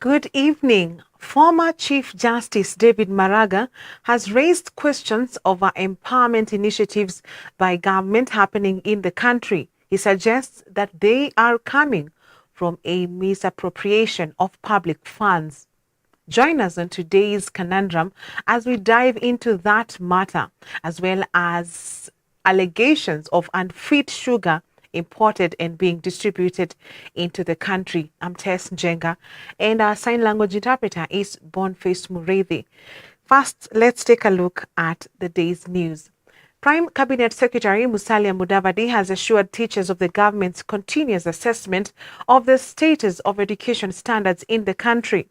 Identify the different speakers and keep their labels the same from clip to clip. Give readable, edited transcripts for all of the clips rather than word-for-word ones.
Speaker 1: Good evening. Former Chief Justice David Maraga has raised questions over empowerment initiatives by government happening in the country. He suggests that they are coming from a misappropriation of public funds. Join us on today's conundrum as we dive into that matter, as well as allegations of unfit sugar imported and being distributed into the country. I'm Tess Njenga, and our sign language interpreter is Boniface Mureithi. First, let's take a look at the day's news. Prime Cabinet Secretary Musalia Mudavadi has assured teachers of the government's continuous assessment of the status of education standards in the country.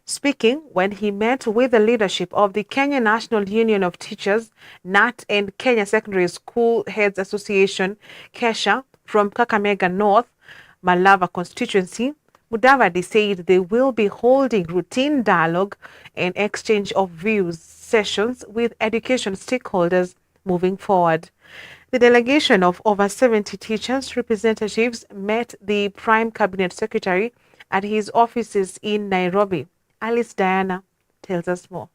Speaker 1: Speaking when he met with the leadership of the Kenya National Union of Teachers, NAT, and Kenya Secondary School Heads Association, KESHA, from Kakamega North, Malava constituency, Mudavadi said they will be holding routine dialogue and exchange of views sessions with education stakeholders moving forward. The delegation of over 70 teachers representatives met the Prime Cabinet Secretary at his offices in Nairobi. Alice Diana tells us more.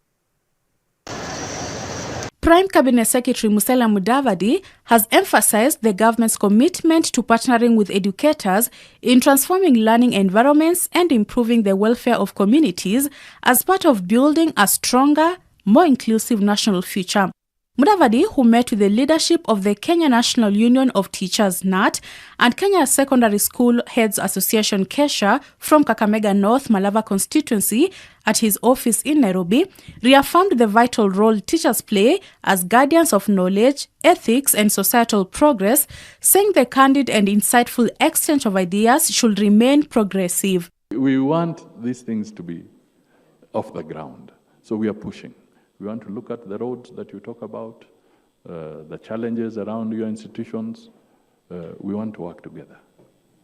Speaker 2: Prime Cabinet Secretary Musalia Mudavadi has emphasized the government's commitment to partnering with educators in transforming learning environments and improving the welfare of communities as part of building a stronger, more inclusive national future. Mudavadi, who met with the leadership of the Kenya National Union of Teachers, NAT, and Kenya Secondary School Heads Association, KESHA, from Kakamega North, Malava constituency, at his office in Nairobi, reaffirmed the vital role teachers play as guardians of knowledge, ethics, and societal progress, saying the candid and insightful exchange of ideas should remain progressive.
Speaker 3: We want these things to be off the ground, so we are pushing. We want to look at the roads that you talk about, the challenges around your institutions. We want to work together.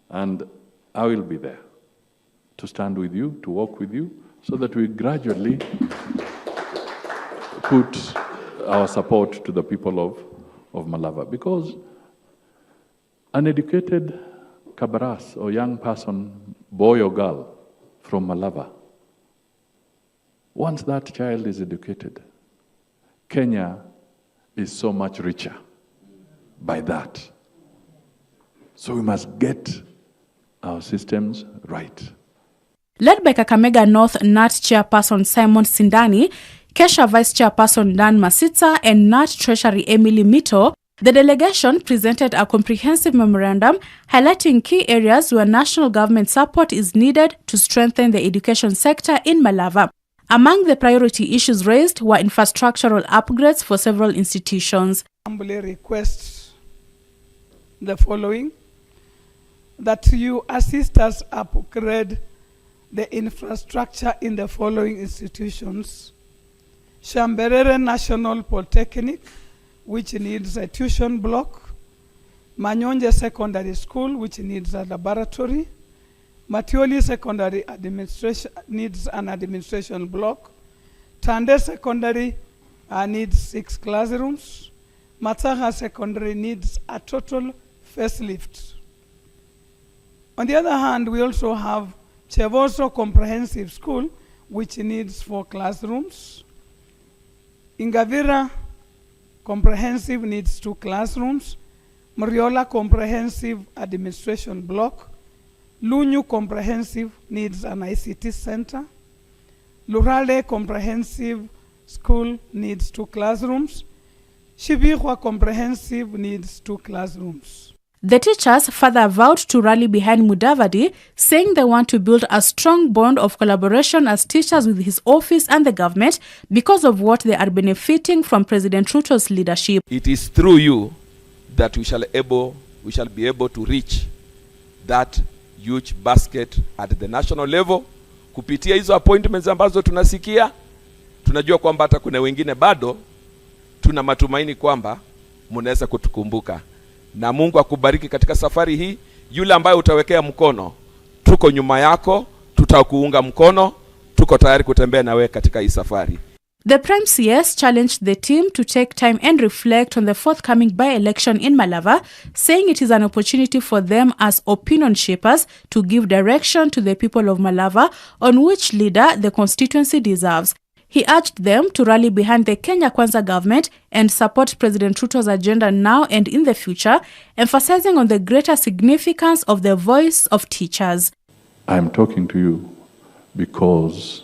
Speaker 3: And I will be there to stand with you, to walk with you, so that we gradually put our support to the people of Malava. Because an educated Kabaras or young person, boy or girl from Malava, once that child is educated, Kenya is so much richer by that. So we must get our systems right.
Speaker 2: Led by Kakamega North NAT Chairperson Simon Sindani, KESHA Vice Chairperson Dan Masitsa, and NAT Treasury Emily Mito, the delegation presented a comprehensive memorandum highlighting key areas where national government support is needed to strengthen the education sector in Malava. Among the priority issues raised were infrastructural upgrades for several institutions.
Speaker 4: I humbly request the following: that you assist us upgrade the infrastructure in the following institutions: Shamberere National Polytechnic, which needs a tuition block; Manyonje Secondary School, which needs a laboratory; Matioli Secondary Administration needs an administration block; Tande Secondary needs 6 classrooms; Matsaha Secondary needs a total facelift. On the other hand, we also have Chevoso Comprehensive School, which needs 4 classrooms. Ingavira Comprehensive needs 2 classrooms. Moriola Comprehensive Administration Block. Lunyu Comprehensive needs an ICT center. Lurale Comprehensive School needs 2 classrooms. Shibihwa Comprehensive needs 2 classrooms.
Speaker 2: The teachers further vowed to rally behind Mudavadi, saying they want to build a strong bond of collaboration as teachers with his office and the government because of what they are benefiting from President Ruto's leadership.
Speaker 5: It is through you that we shall be able to reach that huge basket at the national level. Kupitia hizo appointments ambazo tunasikia, tunajua kwamba hata kuna wengine bado, tuna matumaini kwamba mnaweza kutukumbuka. Na Mungu akubariki katika safari hii. Yule ambaye utawekea mkono, tuko nyuma yako, tutakuunga mkono, tuko tayari kutembea na wewe katika hii safari.
Speaker 2: The Prime CS challenged the team to take time and reflect on the forthcoming by-election in Malava, saying it is an opportunity for them as opinion shapers to give direction to the people of Malava on which leader the constituency deserves. He urged them to rally behind the Kenya Kwanza government and support President Ruto's agenda now and in the future, emphasizing on the greater significance of the voice of teachers.
Speaker 3: I'm talking to you because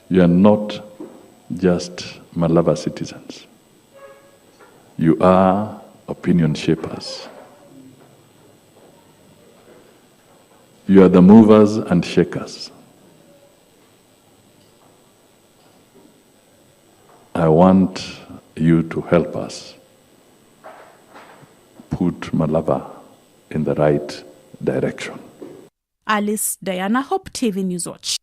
Speaker 3: you are not just Malava citizens. You are opinion shapers. You are the movers and shakers. I want you to help us put Malava in the right direction.
Speaker 2: Alice Diana, Hope TV Newswatch.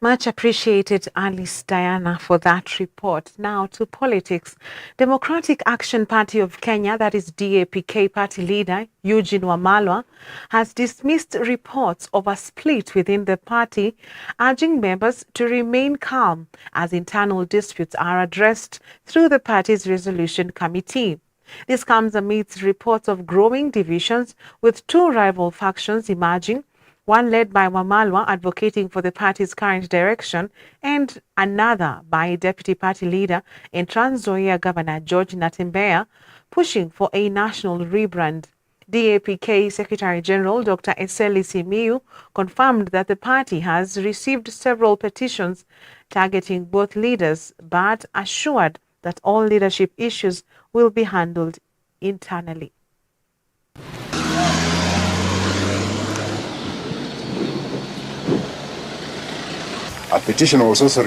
Speaker 1: Much appreciated, Alice Diana, for that report. Now to politics. Democratic Action Party of Kenya, that is DAPK party leader Eugene Wamalwa, has dismissed reports of a split within the party, urging members to remain calm as internal disputes are addressed through the party's resolution committee. This comes amidst reports of growing divisions, with two rival factions emerging, one led by Wamalwa advocating for the party's current direction, and another by Deputy Party Leader and Trans Nzoia Governor George Natembeya pushing for a national rebrand. DAPK Secretary General Dr. Eseli Simiyu confirmed that the party has received several petitions targeting both leaders, but assured that all leadership issues will be handled internally.
Speaker 6: A petition was also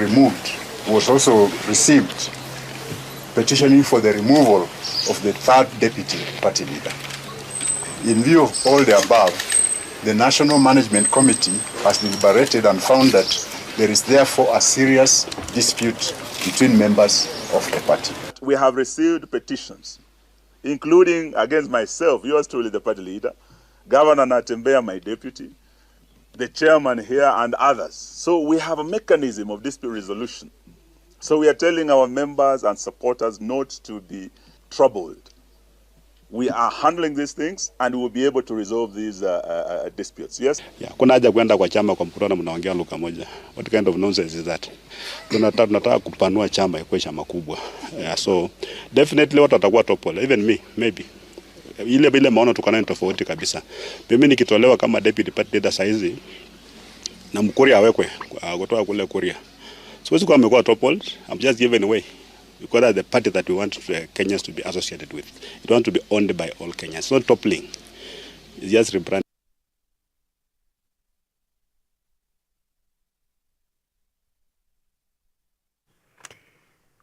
Speaker 6: received, petitioning for the removal of the third deputy party leader. In view of all the above, the National Management Committee has deliberated and found that there is therefore a serious dispute between members of the party.
Speaker 7: We have received petitions, including against myself, yours truly, the party leader, Governor Natembeya, my deputy, the chairman here, and others. So we have a mechanism of dispute resolution. So we are telling our members and supporters not to be troubled. We are handling these things and we will be able to resolve these disputes. Yes?
Speaker 8: Yeah, kuna haja kwenda kwa chama kwa mkutano mnaongea lugha moja. What kind of nonsense is that? Tunataka kupanua chama ikuwe chama kubwa. Yeah, so definitely watu watakuwa topple, even me, maybe. Ile maono tukana tofauti kabisa. Mimi nikitolewa kama deputy party leader saizi na Mkuria awekwe kutoka kule Kuria. So siku amekuwa toppled, I'm just giving away because that's the party that we want Kenyans to be associated with. It wants to be owned by all Kenyans. It's not toppling. It's just rebranding.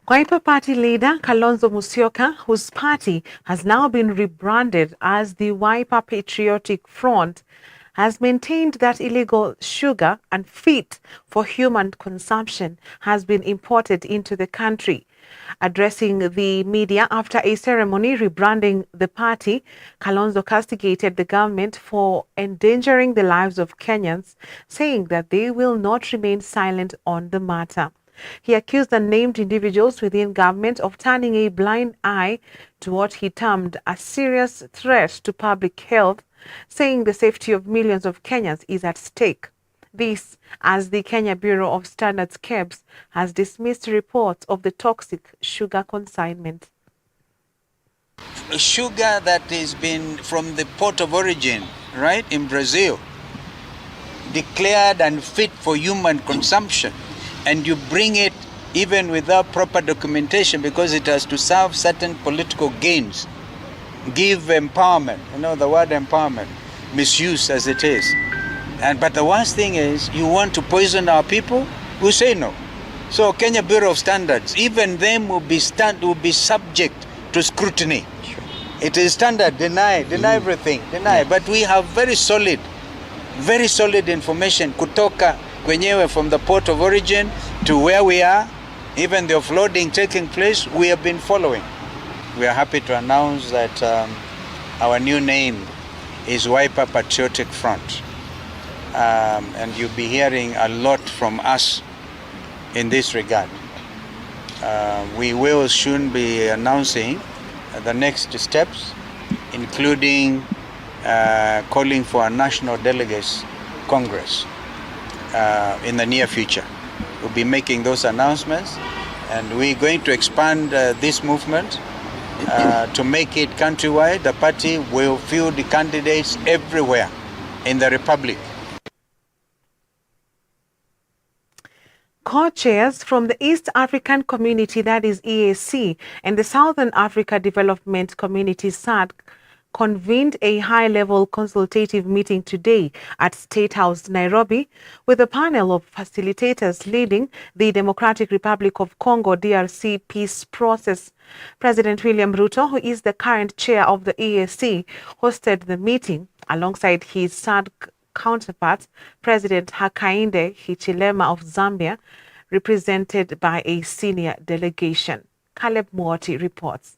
Speaker 1: Wiper Party leader Kalonzo Musyoka, whose party has now been rebranded as the Wiper Patriotic Front, has maintained that illegal sugar unfit for human consumption has been imported into the country. Addressing the media after a ceremony rebranding the party, Kalonzo castigated the government for endangering the lives of Kenyans, saying that they will not remain silent on the matter. He accused unnamed individuals within government of turning a blind eye to what he termed a serious threat to public health, saying the safety of millions of Kenyans is at stake. This, as the Kenya Bureau of Standards (KEBS) has dismissed reports of the toxic sugar consignment.
Speaker 9: Sugar that has been from the port of origin, right, in Brazil, declared unfit for human consumption, and you bring it even without proper documentation because it has to serve certain political gains, give empowerment, you know the word empowerment, misuse as it is. But the worst thing is, you want to poison our people? We say no. So Kenya Bureau of Standards, even them will be subject to scrutiny. It is standard, deny everything, deny. But we have very solid information kutoka kwenyewe from the port of origin to where we are, even the offloading taking place, we have been following. We are happy to announce that our new name is Wiper Patriotic Front. And you'll be hearing a lot from us in this regard. We will soon be announcing the next steps, including calling for a National Delegates Congress in the near future. We'll be making those announcements, and we're going to expand this movement to make it countrywide. The party will field the candidates everywhere in the Republic.
Speaker 1: Co-chairs from the East African Community, that is EAC, and the Southern Africa Development Community, SADC, convened a high-level consultative meeting today at State House, Nairobi, with a panel of facilitators leading the Democratic Republic of Congo, DRC, peace process. President William Ruto, who is the current chair of the EAC, hosted the meeting alongside his SADC counterpart, President Hakainde Hichilema of Zambia, represented by a senior delegation. Caleb Mwoti reports.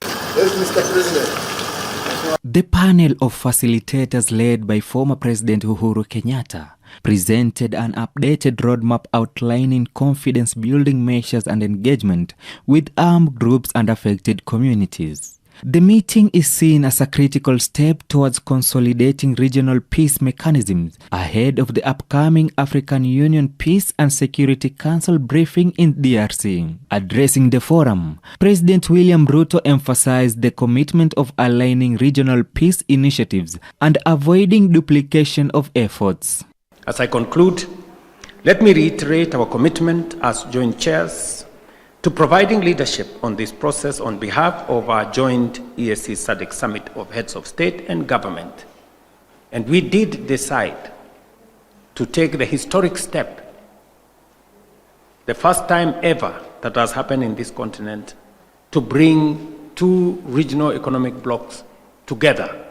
Speaker 10: Yes, Mr. President.
Speaker 11: The panel of facilitators led by former President Uhuru Kenyatta presented an updated roadmap outlining confidence-building measures and engagement with armed groups and affected communities. The meeting is seen as a critical step towards consolidating regional peace mechanisms ahead of the upcoming African Union Peace and Security Council briefing in DRC. Addressing the forum, President William Ruto emphasized the commitment of aligning regional peace initiatives and avoiding duplication of efforts.
Speaker 12: As I conclude, let me reiterate our commitment as joint chairs to providing leadership on this process on behalf of our joint EAC SADC Summit of Heads of State and Government. And we did decide to take the historic step, the first time ever that has happened in this continent, to bring two regional economic blocs together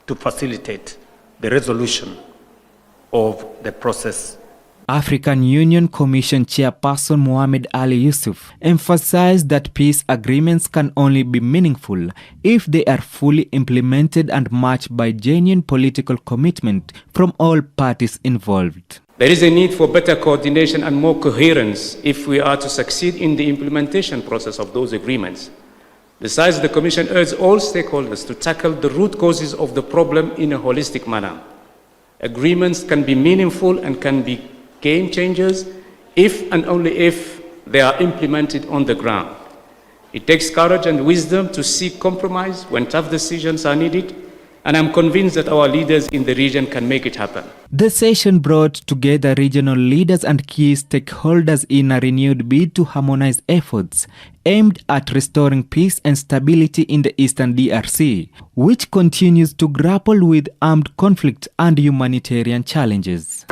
Speaker 12: to facilitate the resolution of the process.
Speaker 11: African Union Commission Chairperson Mohamed Ali Yusuf emphasized that peace agreements can only be meaningful if they are fully implemented and matched by genuine political commitment from all parties involved.
Speaker 13: There is a need for better coordination and more coherence if we are to succeed in the implementation process of those agreements. Besides, the Commission urged all stakeholders to tackle the root causes of the problem in a holistic manner. Agreements can be meaningful and can be game changers if and only if they are implemented on the ground. It takes courage and wisdom to seek compromise when tough decisions are needed, and I'm convinced that our leaders in the region can make it happen.
Speaker 11: The session brought together regional leaders and key stakeholders in a renewed bid to harmonize efforts aimed at restoring peace and stability in the Eastern DRC, which continues to grapple with armed conflict and humanitarian challenges.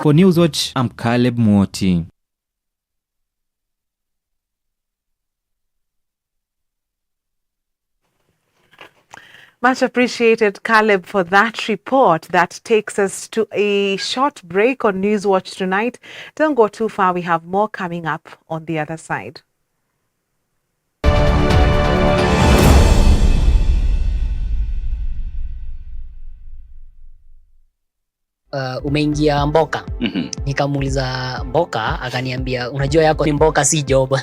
Speaker 11: For Newswatch, I'm Caleb Mwoti.
Speaker 1: Much appreciated, Caleb, for that report. That takes us to a short break on Newswatch tonight. Don't go too far. We have more coming up on the other side.
Speaker 14: Umeingia Mboka. Nikamuuliza Mboka, akaniambia unajua yako ni Mboka si job.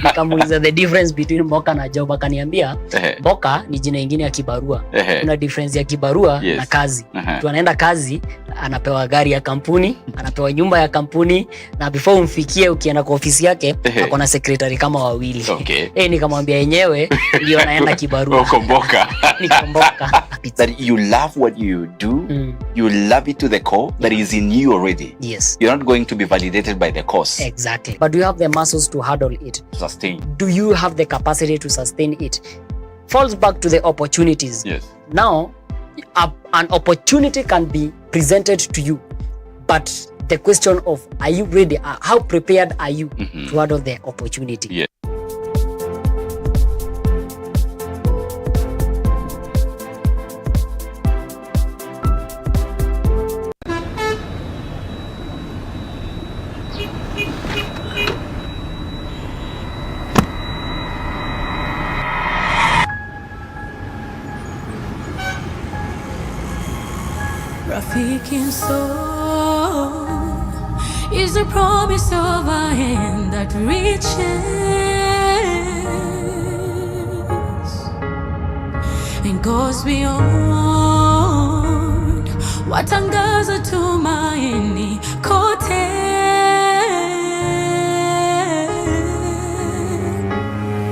Speaker 14: Nikamuuliza the difference between Mboka na job, akaniambia Mboka ni jina lingine ya kibarua. Kuna difference ya kibarua na kazi. Tu anaenda kazi, anapewa gari ya kampuni, anapewa nyumba ya kampuni, na before umfikie ukienda kwa ofisi yake ako na secretary kama wawili. Nikamwambia yenyewe ndio anaenda kibarua.
Speaker 15: Uko Mboka.
Speaker 14: Niko Mboka.
Speaker 15: That you love what you do, you love it to the core, that is in you already.
Speaker 14: Yes.
Speaker 15: You're not going to be validated by the course.
Speaker 14: Exactly. But do you have the muscles to handle it?
Speaker 15: Sustain.
Speaker 14: Do you have the capacity to sustain it? Falls back to the opportunities.
Speaker 15: Yes.
Speaker 14: Now, an opportunity can be presented to you, but the question of are you ready? How prepared are you to handle the opportunity?
Speaker 15: Yes.
Speaker 16: Rafiki so is a promise of a hand that reaches and goes beyond watangaza tumaini kote.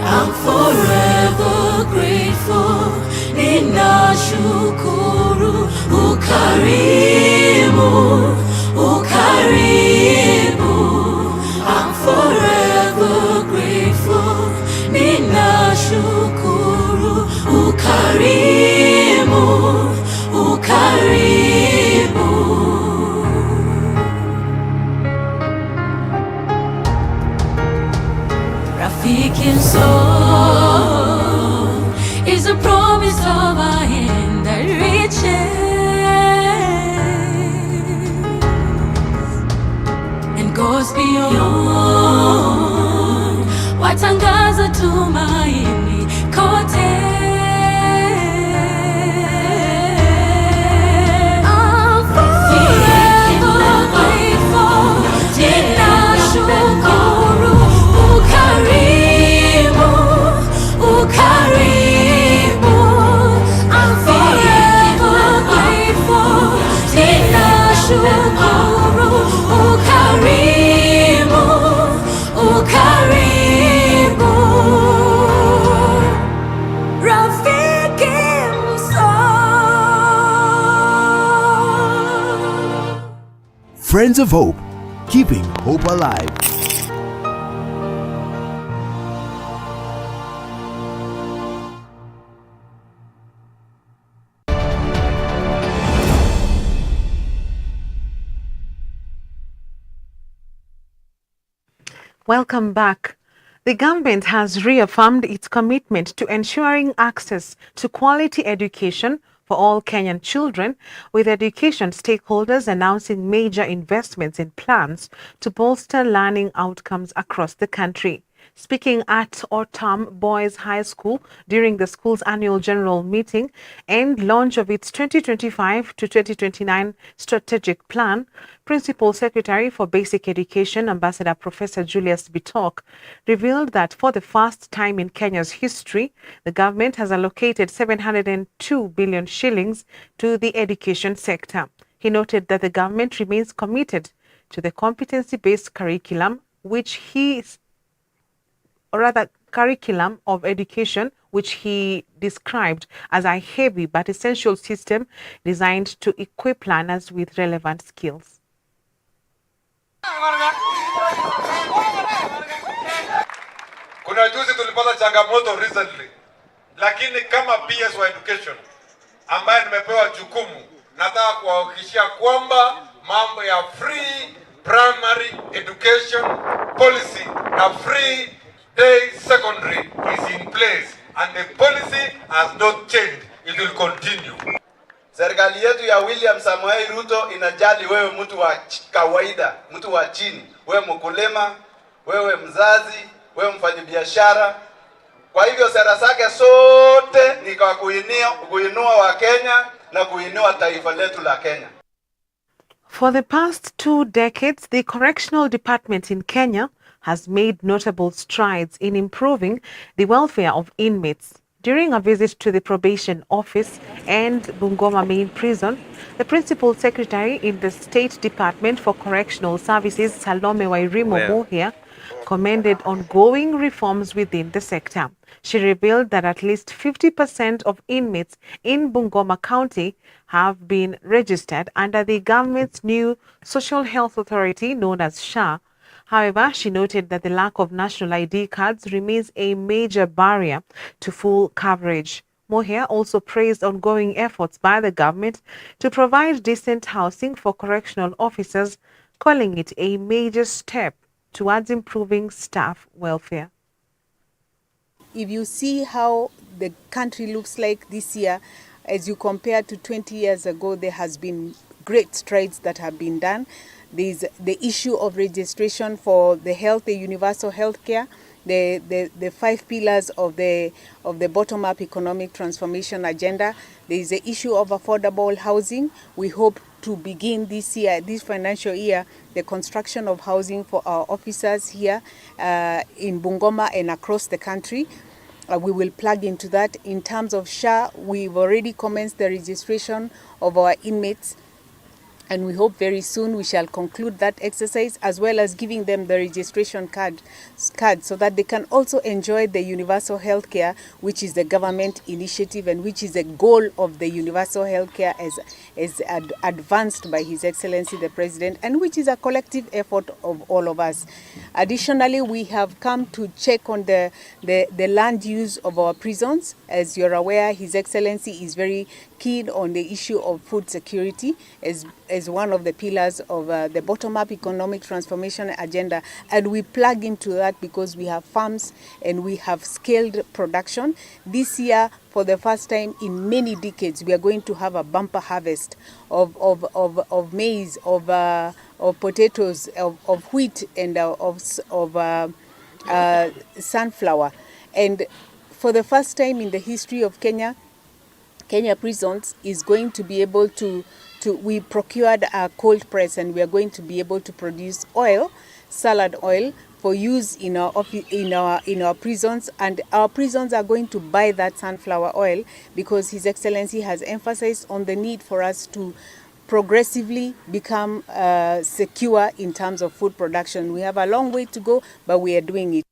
Speaker 16: I'm forever grateful, ninashukuru ukarimu, ukarimu. I'm forever grateful, ninashukuru ukarimu, ukarimu. Rafiki soul is a promise of a hand that reaches and goes beyond watangaza tumaini kote. I'm forever grateful, ninashukuru ukarimu, ukarimu. I'm forever grateful, ninashukuru ukarimu, ukarimu. Rafiki msoul.
Speaker 17: Friends of Hope, keeping hope alive.
Speaker 1: Welcome back. The government has reaffirmed its commitment to ensuring access to quality education for all Kenyan children, with education stakeholders announcing major investments in plans to bolster learning outcomes across the country. Speaking at Otam Boys High School during the school's annual general meeting and launch of its 2025 to 2029 strategic plan, Principal Secretary for Basic Education, Ambassador Professor Julius Bitok, revealed that for the first time in Kenya's history, the government has allocated 702 billion shillings to the education sector. He noted that the government remains committed to the competency-based curriculum, curriculum of education, which he described as a heavy but essential system designed to equip learners with relevant skills.
Speaker 18: Kuna juzi tulipata changamoto recently, lakini kama PS wa education ambaye nimepewa jukumu, nataka kuhakikishia kwamba mambo ya free primary education policy na free day secondary is in place and the policy has not changed. It will continue.
Speaker 19: Serikali yetu ya William Samoei Ruto inajali wewe mtu wa kawaida, mtu wa chini, wewe mkulima, wewe mzazi, wewe mfanyabiashara. Kwa hivyo sera zake sote ni kwa kuinua wa Kenya na kuinua taifa letu la Kenya.
Speaker 1: For the past 2 decades, the Correctional Department in Kenya has made notable strides in improving the welfare of inmates. During a visit to the probation office and Bungoma main prison, the principal secretary in the State Department for Correctional Services, Salome Wairimo Mohia, commended ongoing reforms within the sector. She revealed that at least 50% of inmates in Bungoma County have been registered under the government's new Social Health Authority known as SHA. However, she noted that the lack of national ID cards remains a major barrier to full coverage. Mohia also praised ongoing efforts by the government to provide decent housing for correctional officers, calling it a major step towards improving staff welfare.
Speaker 20: If you see how the country looks like this year, as you compare to 20 years ago, there has been great strides that have been done. There's the issue of registration for the health, the universal health care, the 5 pillars of the bottom-up economic transformation agenda. There is the issue of affordable housing. We hope to begin this year, this financial year, the construction of housing for our officers here in Bungoma and across the country. We will plug into that. In terms of SHA, we've already commenced the registration of our inmates, and we hope very soon we shall conclude that exercise, as well as giving them the registration card so that they can also enjoy the universal healthcare, which is the government initiative and which is a goal of the universal healthcare as advanced by His Excellency the President, and which is a collective effort of all of us. Additionally, we have come to check on the land use of our prisons. As you're aware, His Excellency is very keen on the issue of food security as one of the pillars of the bottom-up economic transformation agenda. And we plug into that because we have farms and we have scaled production. This year, for the first time in many decades, we are going to have a bumper harvest of maize, of potatoes, of wheat, and of sunflower. And for the first time in the history of Kenya Prisons is going to be able to we procured a cold press, and we are going to be able to produce oil, salad oil, for use in our prisons, and our prisons are going to buy that sunflower oil because His Excellency has emphasized on the need for us to progressively become secure in terms of food production. We have a long way to go, but we are doing it.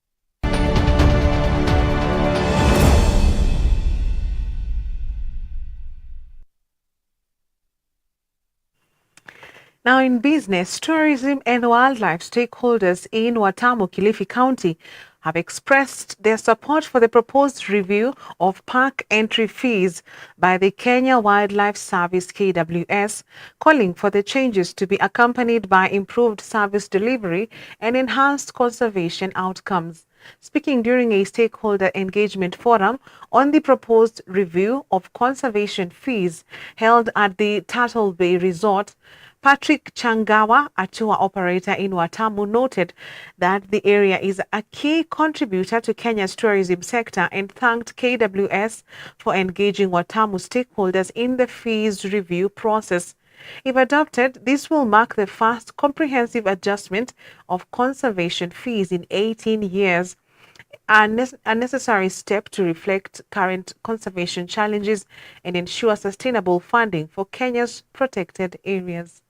Speaker 1: Now in business, tourism and wildlife stakeholders in Watamu, Kilifi County have expressed their support for the proposed review of park entry fees by the Kenya Wildlife Service KWS, calling for the changes to be accompanied by improved service delivery and enhanced conservation outcomes. Speaking during a stakeholder engagement forum on the proposed review of conservation fees held at the Turtle Bay Resort, Patrick Changawa, a tour operator in Watamu, noted that the area is a key contributor to Kenya's tourism sector and thanked KWS for engaging Watamu stakeholders in the fees review process. If adopted, this will mark the first comprehensive adjustment of conservation fees in 18 years, a necessary step to reflect current conservation challenges and ensure sustainable funding for Kenya's protected areas.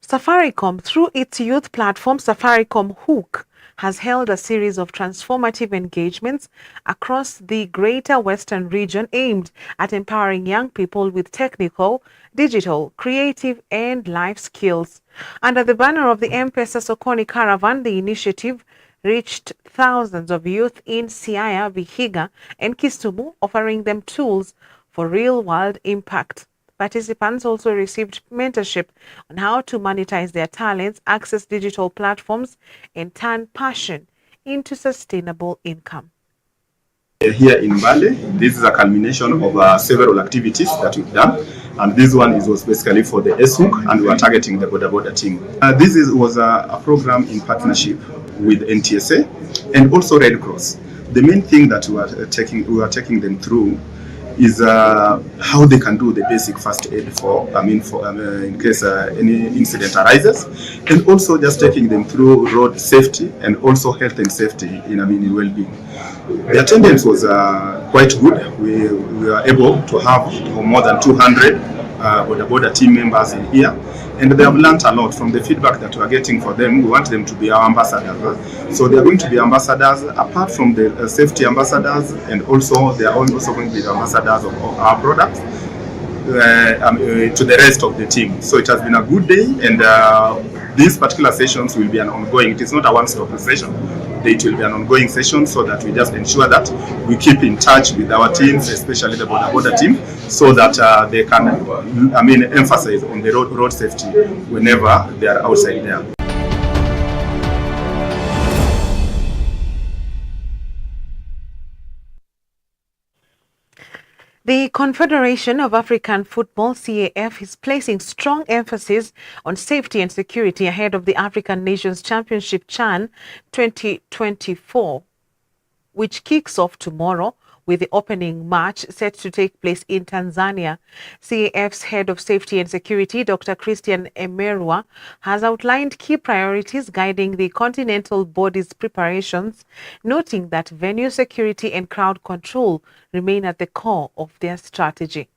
Speaker 1: Safaricom, through its youth platform Safaricom Hook, has held a series of transformative engagements across the Greater Western region aimed at empowering young people with technical, digital, creative, and life skills. Under the banner of the M-Pesa Sokoni Caravan, the initiative reached thousands of youth in Siaya, Vihiga, and Kisumu, offering them tools for real-world impact. Participants also received mentorship on how to monetize their talents, access digital platforms, and turn passion into sustainable income.
Speaker 21: Here in Bale, this is a culmination of several activities that we've done, and this one was basically for the SHOOK, and we are targeting the Boda team. This was a program in partnership with NTSA and also Red Cross. The main thing that we are taking them through is how they can do the basic first aid in case any incident arises, and also just taking them through road safety and also health and safety in well-being. The attendance was quite good. We were able to have more than 200 Boda team members in here, and they have learned a lot from the feedback that we are getting for them. We want them to be our ambassadors. So they are going to be ambassadors apart from the safety ambassadors, and also they are also going to be the ambassadors of our products to the rest of the team. So it has been a good day, and these particular sessions will be an ongoing. It is not a one-stop session. It will be an ongoing session, so that we just ensure that we keep in touch with our teams, especially the Boda team, so that they can emphasize on the road safety whenever they are outside there.
Speaker 1: The Confederation of African Football, CAF, is placing strong emphasis on safety and security ahead of the African Nations Championship CHAN 2024, which kicks off tomorrow with the opening match set to take place in Tanzania. CAF's head of safety and security, Dr. Christian Emerwa, has outlined key priorities guiding the continental body's preparations, noting that venue security and crowd control remain at the core of their strategy.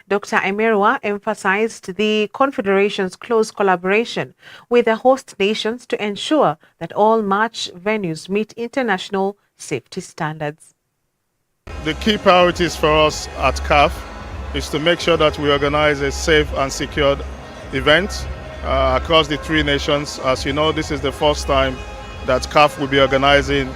Speaker 1: Dr. Emerwa emphasized the Confederation's close collaboration with the host nations to ensure that all match venues meet international safety standards.
Speaker 4: The key priorities for us at CAF is to make sure that we organize a safe and secured event across the three nations. As you know, this is the first time that CAF will be organizing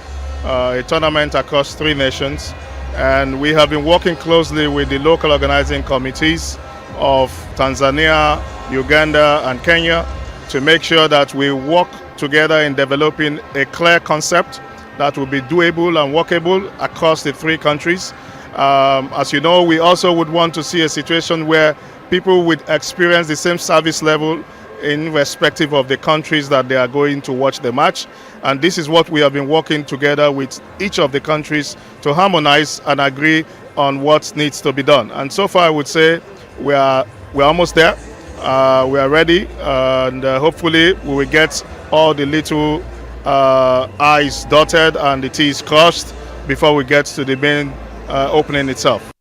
Speaker 4: a tournament across three nations. And we have been working closely with the local organizing committees of Tanzania, Uganda, and Kenya to make sure that we work together in developing a clear concept that will be doable and workable across the three countries. As you know, we also would want to see a situation where people would experience the same service level in respective of the countries that they are going to watch the match. And this is what we have been working together with each of the countries to harmonize and agree on what needs to be done. And so far, I would say we're almost there. We are ready, and hopefully we will get all the little I's dotted and the T's crossed before we get to the main opening itself.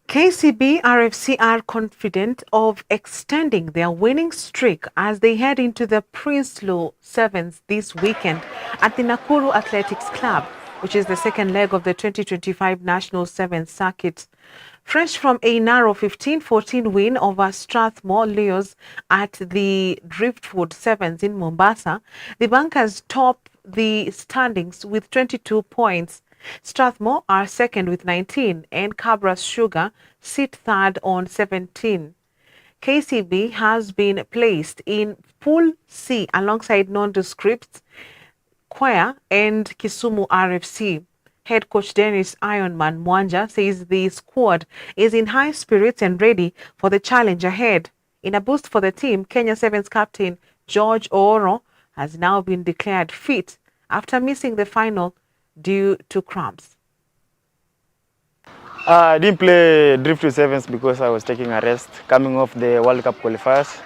Speaker 1: KCB RFC are confident of extending their winning streak as they head into the Prinsloo Sevens this weekend at the Nakuru Athletics Club, which is the second leg of the 2025 National Sevens Circuit. Fresh from a narrow 15-14 win over Strathmore Leos at the Driftwood Sevens in Mombasa, the Bankers top the standings with 22 points. Strathmore are second with 19 and Cabra Sugar sit third on 17. KCB has been placed in Pool C alongside Nondescripts, Kwea and Kisumu RFC. Head coach Dennis Ironman Mwanja says the squad is in high spirits and ready for the challenge ahead. In a boost for the team, Kenya Sevens captain George Oro has now been declared fit after missing the final due to cramps.
Speaker 22: I didn't play Driftwood Sevens because I was taking a rest coming off the World Cup qualifiers.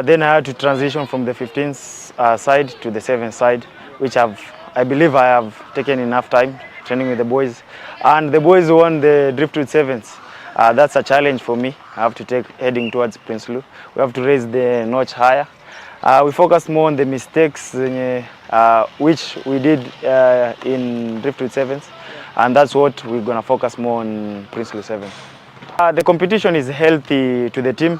Speaker 22: Then I had to transition from the 15th side to the 7th side, which I believe I have taken enough time training with the boys. And the boys won the Driftwood Sevens. That's a challenge for me. I have to take heading towards Prinsloo. We have to raise the notch higher. We focus more on the mistakes which we did in Driftwood Sevens, and that's what we're going to focus more on Prinsloo Sevens. The competition is healthy to the team.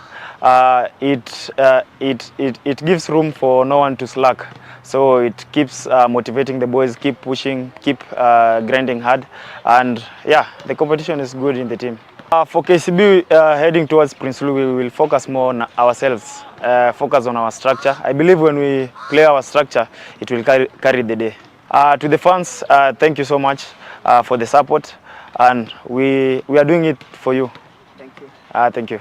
Speaker 22: It gives room for no one to slack. So it keeps motivating the boys, keep pushing, keep grinding hard. And yeah, the competition is good in the team. For KCB heading towards Prinsloo, we will focus more on ourselves, focus on our structure. I believe when we play our structure, it will carry the day. To the fans, thank you so much for the support, and we are doing it for you. Thank you. Thank you.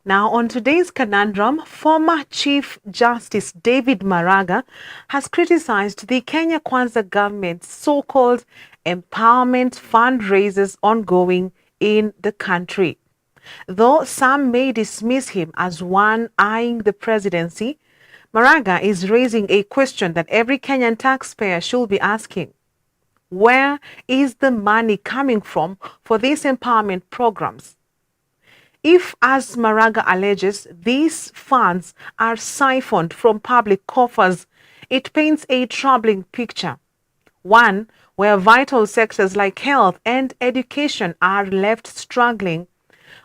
Speaker 1: Now, on today's conundrum, former Chief Justice David Maraga has criticized the Kenya Kwanza government's so-called empowerment fundraisers ongoing in the country. Though some may dismiss him as one eyeing the presidency, Maraga is raising a question that every Kenyan taxpayer should be asking. Where is the money coming from for these empowerment programs? If, as Maraga alleges, these funds are siphoned from public coffers, it paints a troubling picture. One where vital sectors like health and education are left struggling,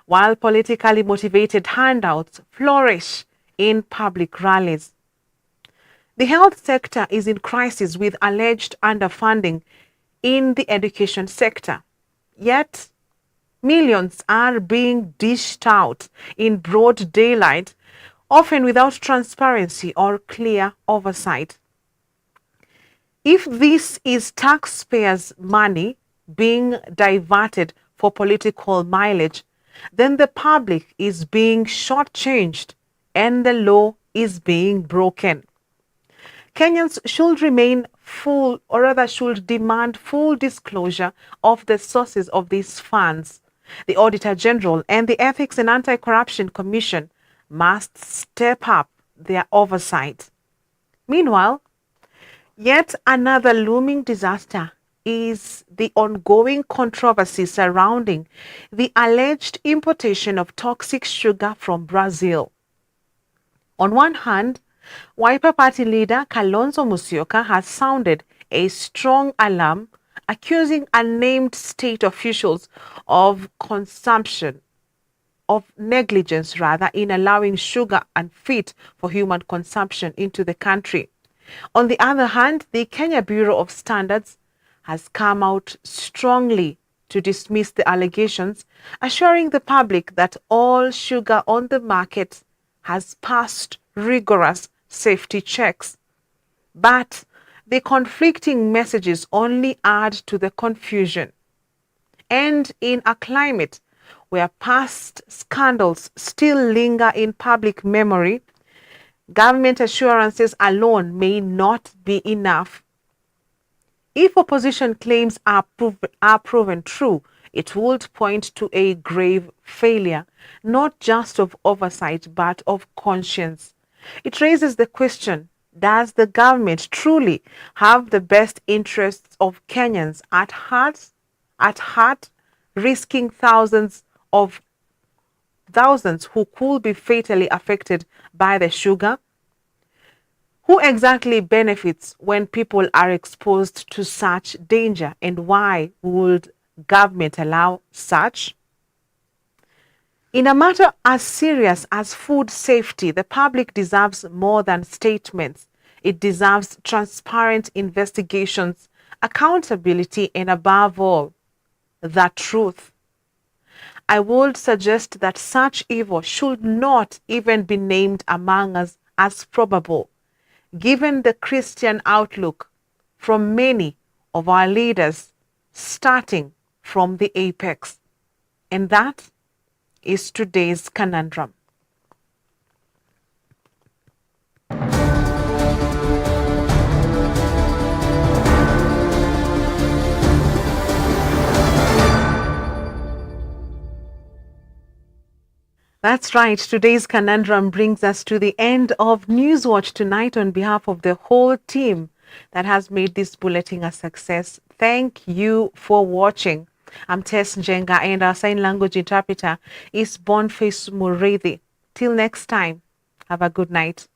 Speaker 1: while politically motivated handouts flourish in public rallies. The health sector is in crisis with alleged underfunding in the education sector. Yet, Millions are being dished out in broad daylight, often without transparency or clear oversight. If this is taxpayers' money being diverted for political mileage, then the public is being shortchanged and the law is being broken. Kenyans should remain full, or rather should demand full disclosure of the sources of these funds. The Auditor General and the Ethics and Anti-Corruption Commission must step up their oversight. Meanwhile, yet another looming disaster is the ongoing controversy surrounding the alleged importation of toxic sugar from Brazil. On one hand, Wiper Party leader Kalonzo Musyoka has sounded a strong alarm, accusing unnamed state officials of negligence rather, in allowing sugar unfit for human consumption into the country. On the other hand, the Kenya Bureau of Standards has come out strongly to dismiss the allegations, assuring the public that all sugar on the market has passed rigorous safety checks. But the conflicting messages only add to the confusion. And in a climate where past scandals still linger in public memory, government assurances alone may not be enough. If opposition claims are proven true, it would point to a grave failure, not just of oversight, but of conscience. It raises the question, does the government truly have the best interests of Kenyans at heart, risking thousands who could be fatally affected by the sugar? Who exactly benefits when people are exposed to such danger, and why would government allow such? In a matter as serious as food safety, the public deserves more than statements. It deserves transparent investigations, accountability, and above all, the truth. I would suggest that such evil should not even be named among us as probable, given the Christian outlook from many of our leaders, starting from the apex. And that is today's conundrum. That's right. Today's conundrum brings us to the end of Newswatch tonight. On behalf of the whole team that has made this bulletin a success, thank you for watching. I'm Tess Njenga, and our sign language interpreter is Boniface Murithi. Till next time, have a good night.